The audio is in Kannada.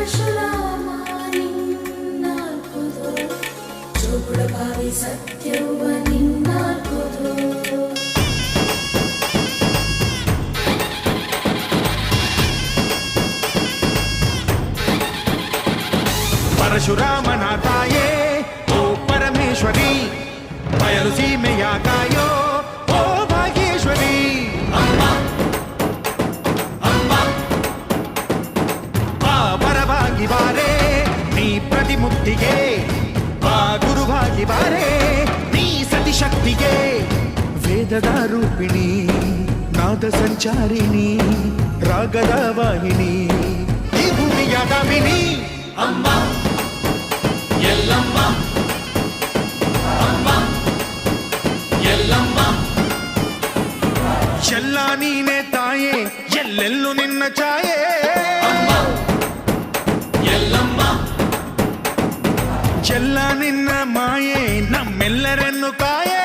ಪರಶುರಾಮ ನಿನ್ನಾಲ್ಕುದು ಜೋಗುಳ ಭಾವಿ ಸತ್ಯವ ನಿನ್ನಾಲ್ಕುದು ಪರಶುರಾಮನ ತಾಯೇ ಓ ಪರಮೇಶ್ವರಿ ಬಯಲು ಸೀಮೆಯ ಕಾಯೋ ಓ ಭಾಗ್ಯೇಶ್ವರಿ ಅಮ್ಮ ಅಮ್ಮ ಬಾ ಪರವಾಗಿ ಬಾರೆ ನೀ ಪ್ರತಿಮುಕ್ತಿಗೆ ಬಾ ಗುರುವಾಗಿ ಬಾರೆ ನೀ ಸತಿಶಕ್ತಿಗೆ ವೇದದ ರೂಪಿಣಿ ನಾದ ಸಂಚಾರಿಣಿ ರಾಗದ ವಾಹಿನಿ ಈ ಭೂಮಿಯ ದಾಮಿನಿ ಅಮ್ಮ ಎಲ್ಲಮ್ಮ ಅಮ್ಮ ಎಲ್ಲಮ್ಮ ಎಲ್ಲ ನೀನೆ ತಾಯೇ ಎಲ್ಲೆಲ್ಲೂ ನಿನ್ನ ಛಾಯೆ ಅಮ್ಮ ಎಲ್ಲಮ್ಮ ಎಲ್ಲ ನಿನ್ನ ಮಾಯೆ ನಮ್ಮೆಲ್ಲರನ್ನು ಕಾಯೆ